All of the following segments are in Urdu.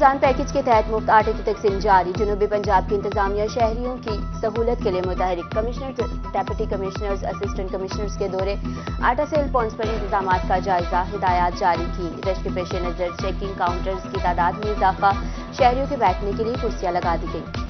رمضان پیکج کے تحت مفت آٹے کی تقسیم جاری۔ جنوبی پنجاب کی انتظامیہ شہریوں کی سہولت کے لیے متحرک۔ Commissioner, deputy commissioners, assistant commissioners کے دورے آٹا سیل پوائنٹس پر انتظامات کا جائزہ، ہدایات جاری کی۔ رش کے پیش نظر چیکنگ کاؤنٹرز کی تعداد میں اضافہ، شہریوں کے بیٹھنے کے لیے کرسیاں لگا دی گئیں۔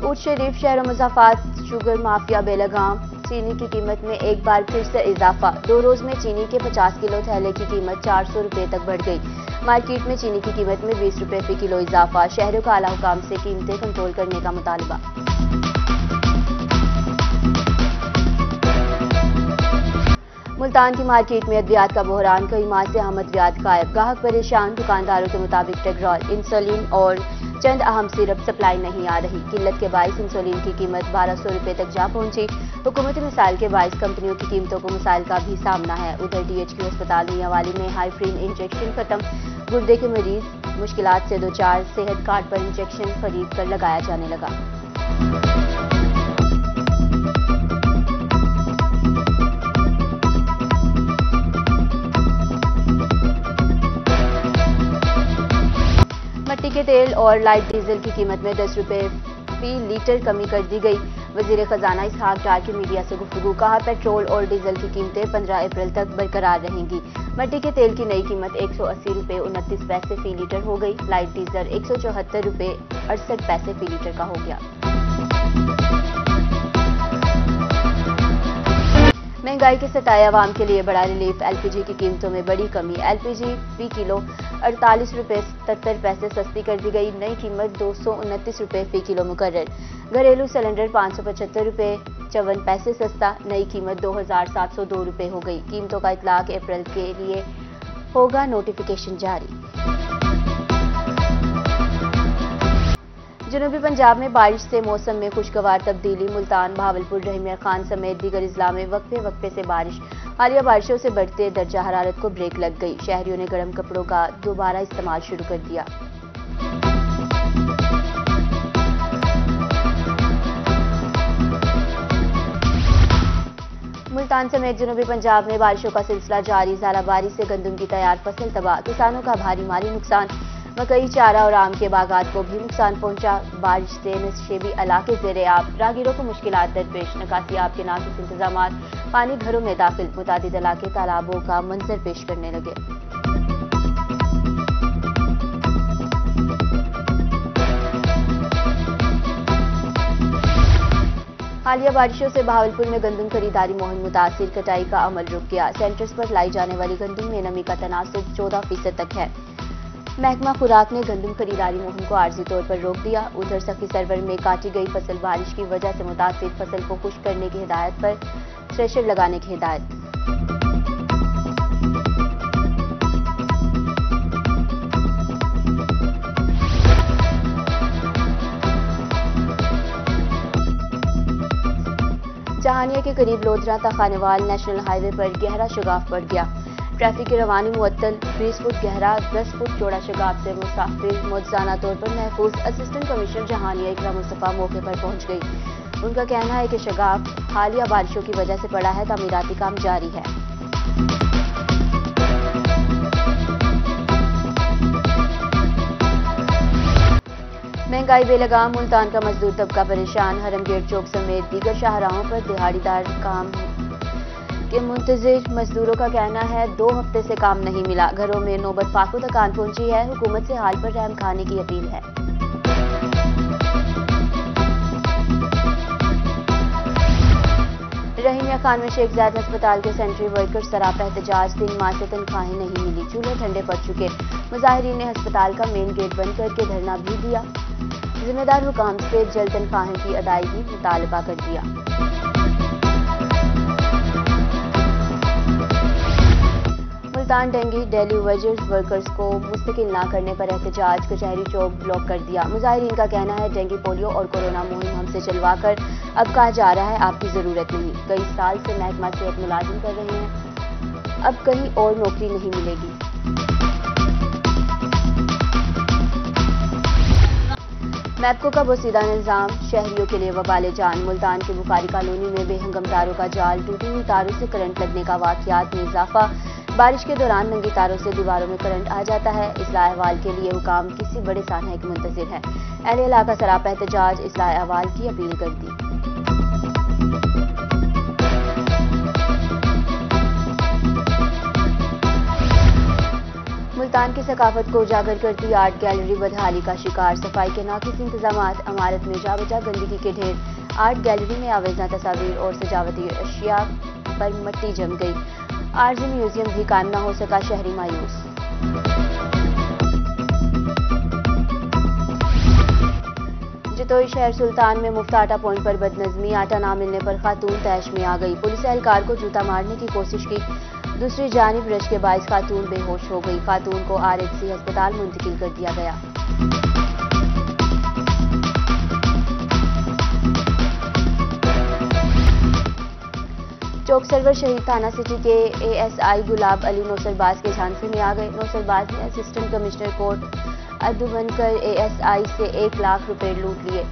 اونٹ شریف شہر و مضافات شوگر مافیا بے لگام۔ چینی کی قیمت میں ایک بار پھر سے اضافہ، 2 روز میں چینی کے 50 کلو تھیلے کی قیمت 400 روپے تک بڑھ گئی۔ مارکیٹ میں چینی کی قیمت میں 20 روپے فی کلو اضافہ، شہریوں کا اعلی حکام سے قیمتیں کنٹرول کرنے کا مطالبہ۔ ملتان کی مارکیٹ میں ادویات کا بحران، کئی ماہ سے اہم ادویات غائب، گاہک پریشان، دکانداروں کے مطابق ٹیگرول، انسولین اور چند اہم سیرپ سپلائی نہیں آ رہی۔ قلت کے باعث انسولین کی قیمت 1200 روپے تک جا پہنچی۔ حکومتی مسائل کے باعث کمپنیوں کی قیمتوں کو مسائل کا بھی سامنا ہے۔ ادھر ڈی ایچ کیو ہسپتال میاں والی میں ہائیفرین انجیکشن ختم، گردے کے مریض مشکلات سے دوچار، صحت کارڈ پر انجیکشن خرید کر لگایا جانے لگا۔ مٹی کے تیل اور لائٹ ڈیزل کی قیمت میں 10 روپے فی لیٹر کمی کر دی گئی۔ وزیر خزانہ اسحاق ڈار کی میڈیا سے گفتگو، کہا پیٹرول اور ڈیزل کی قیمتیں 15 اپریل تک برقرار رہیں گی۔ مٹی کے تیل کی نئی قیمت 180 روپے 29 پیسے فی لیٹر ہو گئی، لائٹ ڈیزل 174 روپے 68 پیسے فی لیٹر کا ہو گیا۔ مہنگائی کے ستائے عوام کے لیے بڑا ریلیف، ایل پی جی کی قیمتوں میں بڑی کمی، ایل پی جی فی کلو 48 روپے 77 پیسے سستی کر دی گئی، نئی قیمت 229 روپے فی کلو مقرر۔ گھریلو سلنڈر 575 روپے 54 پیسے سستا، نئی قیمت 2702 روپے ہو گئی۔ قیمتوں کا اطلاق اپریل کے لیے ہوگا، نوٹیفیکیشن جاری۔ جنوبی پنجاب میں بارش سے موسم میں خوشگوار تبدیلی، ملتان، بہاولپور، رحیمیہ خان سمیت دیگر اضلاع میں وقفے وقفے سے بارش، حالیہ بارشوں سے بڑھتے درجہ حرارت کو بریک لگ گئی، شہریوں نے گرم کپڑوں کا دوبارہ استعمال شروع کر دیا۔ ملتان سمیت جنوبی پنجاب میں بارشوں کا سلسلہ جاری، ژالہ باری سے گندم کی تیار فصل تباہ، کسانوں کا بھاری مالی نقصان، مکئی، چارہ اور آم کے باغات کو بھی نقصان پہنچا۔ بارش سے نشیبی علاقے زیر آب، راہگیروں کو مشکلات درپیش، نکاسی آب کے ناقص انتظامات، پانی گھروں میں داخل، متعدد علاقے تالابوں کا منظر پیش کرنے لگے۔ حالیہ بارشوں سے بہاولپور میں گندم خریداری مہم متاثر، کٹائی کا عمل رک گیا، سینٹرز پر لائی جانے والی گندم میں نمی کا تناسب 14% تک ہے۔ محکمہ خوراک نے گندم خریداری مہم کو عارضی طور پر روک دیا۔ ادھر سخی سرور میں کاٹی گئی فصل، بارش کی وجہ سے متاثر، فصل کو خشک کرنے کی ہدایت پر تھریشر لگانے کی ہدایت۔ جہانیہ کے قریب لودھرا تا خانیوال نیشنل ہائی وے پر گہرا شگاف پڑ گیا، ٹریفک کی روانی معطل، 20 فٹ گہرا 10 فٹ چوڑا شگاف سے مسافر معجزانہ طور پر محفوظ، اسسٹنٹ کمشنر جہانیہ اقرا مصطفیٰ موقع پر پہنچ گئی۔ ان کا کہنا ہے کہ شگاف حالیہ بارشوں کی وجہ سے پڑا ہے، تعمیراتی کام جاری ہے۔ مہنگائی بے لگام، ملتان کا مزدور طبقہ پریشان، حرم گیٹ چوک سمیت دیگر شاہراہوں پر دہاڑی دار کام کے منتظر مزدوروں کا کہنا ہے 2 ہفتے سے کام نہیں ملا، گھروں میں نوبت فاقوں تک آن پہنچی ہے، حکومت سے حال پر رحم کھانے کی اپیل ہے۔ رحیمیہ خان میں شیخ زاید ہسپتال کے سینٹری ورکرز سراپا احتجاج، 3 ماہ سے تنخواہیں نہیں ملی، چولہے ٹھنڈے پڑ چکے، مظاہرین نے ہسپتال کا مین گیٹ بند کر کے دھرنا بھی دیا، ذمہ دار حکام سے جلد تنخواہیں کی ادائیگی مطالبہ کر دیا۔ Multan dengue daily wages workers کو مستقل نہ کرنے پر احتجاج، کچہری چوک بلاک کر دیا، مظاہرین کا کہنا ہے ڈینگی، پولیو اور کورونا مہم ہم سے چلوا کر اب کہا جا رہا ہے آپ کی ضرورت نہیں، کئی سال سے محکمہ صحت ملازم کر رہے ہیں، اب کہیں اور نوکری نہیں ملے گی۔ میپکو کا بوسیدہ نظام شہریوں کے لیے وبال جان، ملتان کی بخاری کالونی میں بے ہنگم تاروں کا جال، ٹوٹی ہوئی تاروں سے کرنٹ لگنے کا واقعات میں اضافہ، بارش کے دوران ننگی تاروں سے دیواروں میں کرنٹ آ جاتا ہے، اصلاح احوال کے لیے حکام کسی بڑے سانحے کے منتظر ہیں، اہل علاقہ سراپا احتجاج، اصلاح احوال کی اپیل کر دی۔ ملتان کی ثقافت کو اجاگر کرتی آرٹ گیلری بدحالی کا شکار، صفائی کے ناقص انتظامات، عمارت میں جا بجا گندگی کے ڈھیر، آرٹ گیلری میں آویزاں تصاویر اور سجاوٹی اشیاء پر مٹی جم گئی، عارضی میوزیم بھی قائم نہ ہو سکا، شہری مایوس۔ جتوئی شہر سلطان میں مفت آٹا پوائنٹ پر بدنظمی، آٹا نہ ملنے پر خاتون طیش میں آ گئی، پولیس اہلکار کو جوتا مارنے کی کوشش کی، دوسری جانب رش کے باعث خاتون بے ہوش ہو گئی، خاتون کو RHC ہسپتال منتقل کر دیا گیا۔ چوک سرور شہید تھانہ سٹی کے ASI گلاب علی نوسر باز کے جھانسے میں آ گئے، نوسر باز نے اسسٹنٹ کمشنر کورٹ ادو بن کر ASI سے 1 لاکھ روپے لوٹ لیے۔